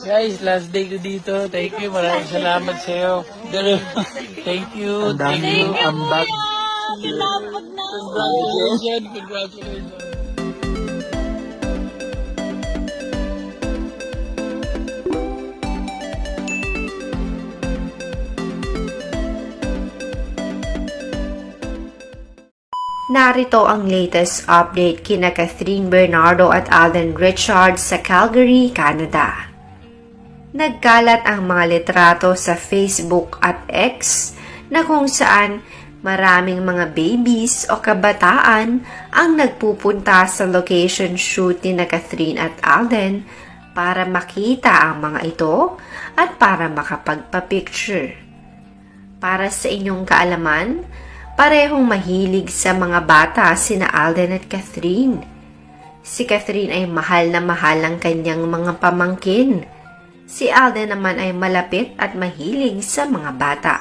Guys, last day ko dito. Thank you. Maraming salamat sa iyo. Thank you. Thank you. Ambag. Congratulations. Congratulations. Narito ang latest update kina Catherine Bernardo at Alden Richards sa Calgary, Canada. Nagkalat ang mga litrato sa Facebook at X na kung saan maraming mga babies o kabataan ang nagpupunta sa location shoot ni na Catherine at Alden para makita ang mga ito at para makapagpa-picture. Para sa inyong kaalaman, parehong mahilig sa mga bata sina Alden at Catherine. Si Catherine ay mahal na mahal ang kanyang mga pamangkin. Si Alden naman ay malapit at mahilig sa mga bata.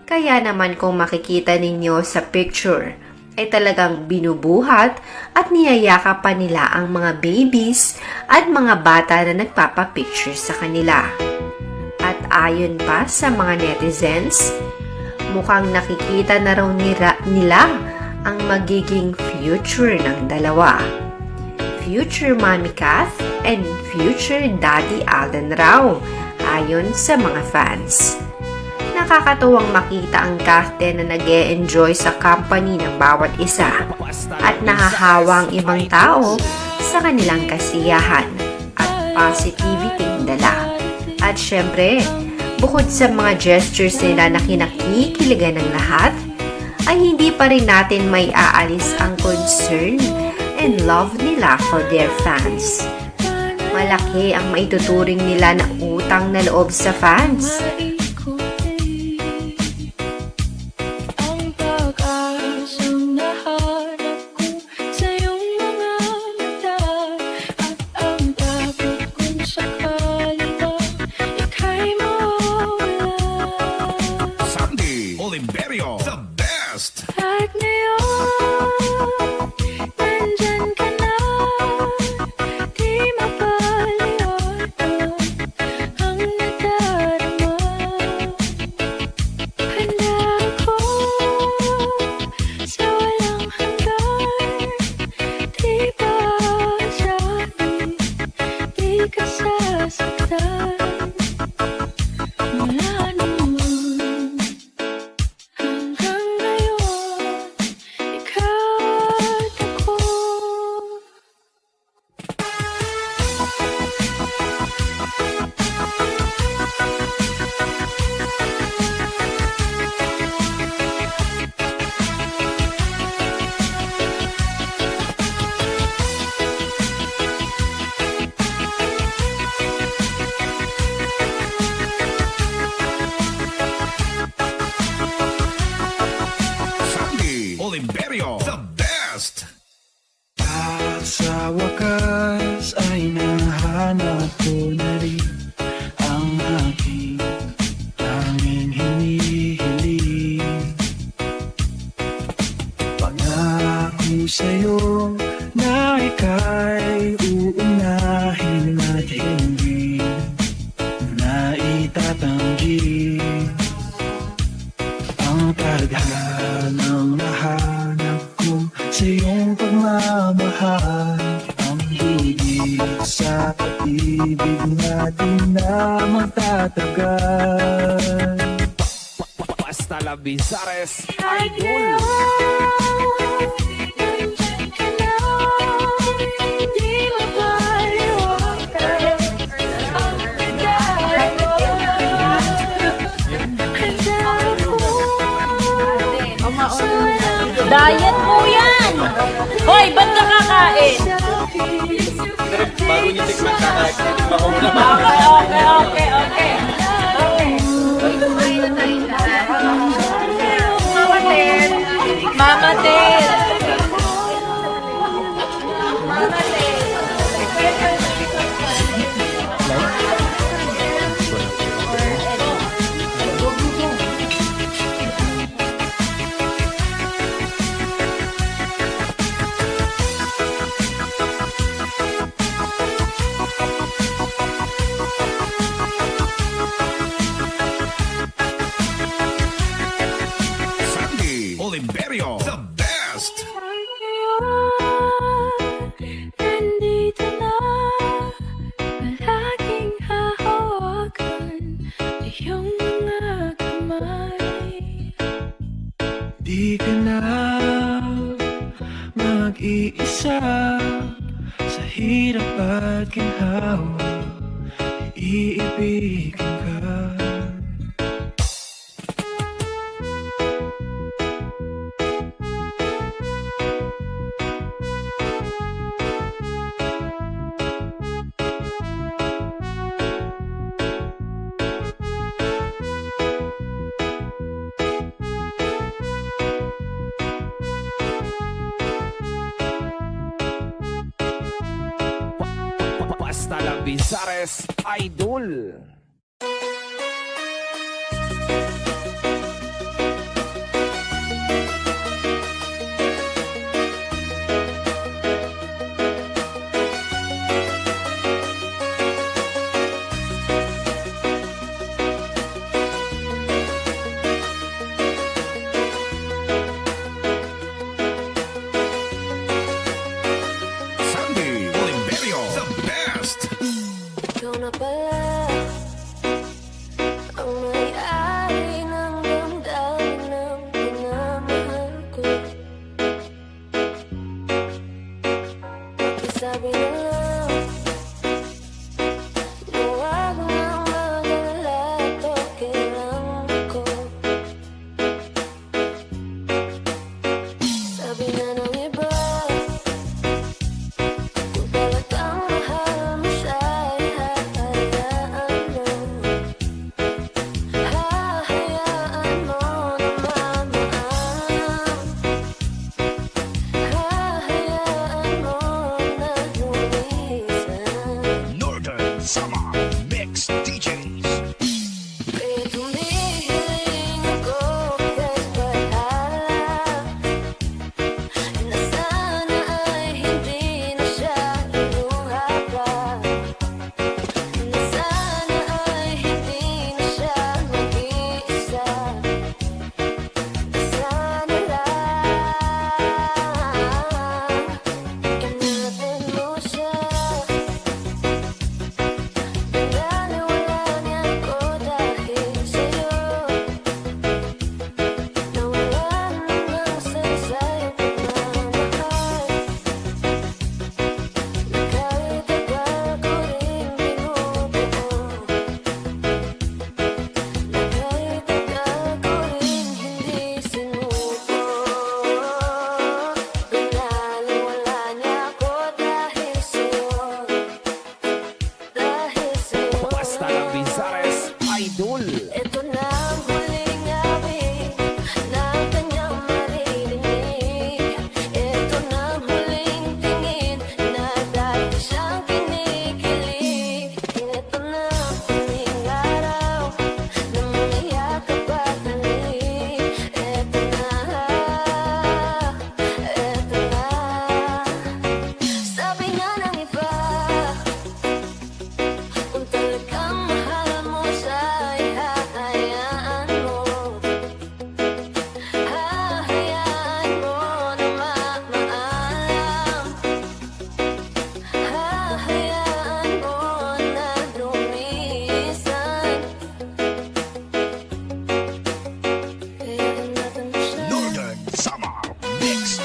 Kaya naman kung makikita ninyo sa picture, ay talagang binubuhat at niyayaka pa nila ang mga babies at mga bata na nagpapapicture sa kanila. At ayon pa sa mga netizens, mukhang nakikita na raw nila ang magiging future ng dalawa. Future Mommy Kath and future Daddy Alden raw, ayon sa mga fans. Nakakatuwang makita ang Kathe na nag-e-enjoy sa company ng bawat isa at nahahawa ang ibang tao sa kanilang kasiyahan at positivity dala. At syempre, bukod sa mga gestures nila na kinakikiligan ng lahat, ay hindi pa rin natin may aalis ang concern and love nila for their fans. Malaki ang maituturing nila na utang na loob sa fans. The best! At ngayon, nandyan ka na, di mapaliwanag ang nadarama. Handa ako sa walang hanggan, di ba sabi, di ka sasaktan. Mula noon hanggang ngayon, ikaw at ako. Sandy Oliverio, the best! At sa wakas ay nahanap ko na rin ang aking tanging hinihiling. Pangako sa'yo na ika'y uunahin at hindi na itatanggi ang tadhanang nahanap ko sa iyong pagmamahal. Ang higit sa pag-ibig natin na magtatagal. Basta la Bizares At ngayon, nandyan ka na, di mapaliwanag ang nadarama. Handa ako sa walang Diet po yan! Hoy, ba't nakakain? bago niyo tikman sa akin, Okay. Mama Ted! Di ka na mag-iisa sa hirap at ginhawa, iibigin ka. Basta la Bizares, idol. Sandy Oliverio, the best. Ikaw na pala ang may-ari ng damdamin ng pinamahal ko. Pakisabi na lang na huwag nang mag-alala at okay lang ako. Sabi na ng iba, kung talagang mahal mo siya ay hahayaan mo. Hahayaan mo na mamaalam. Hahayaan mo na lumisan. Northern Summer Mix DJs. Kaya tumihiling ako kahit bahala na sana ay hindi na siya iluha pa. Na sana ay hindi na siya mag-iisa. Sana lang ingatan mo siya. Pinaniwalaan niya ako dahil sa'yo. Nawalan ng saysay pagmamahal. Na kahit tagal ko rin binubuo. Na kahit tagal ko rin hindi sinuko. Pinaniwalaan niya ako dahil sa'yo. Dahil sa'yo. Basta la Bizares, idol. Ito na ang huling awit na kanyang maririnig. Ito na ang huling tingin na dati siyang kinikilig. Ito na ang huling araw na mga yakap at halik. Ito na. Sabi nga ng iba, kung talagang mahal mo siya ay hahayaan mo. Hahayaan mo na mamaalam. Hahayaan mo na lumisan. Kaya ingatan mo siya. Northern Summer Mix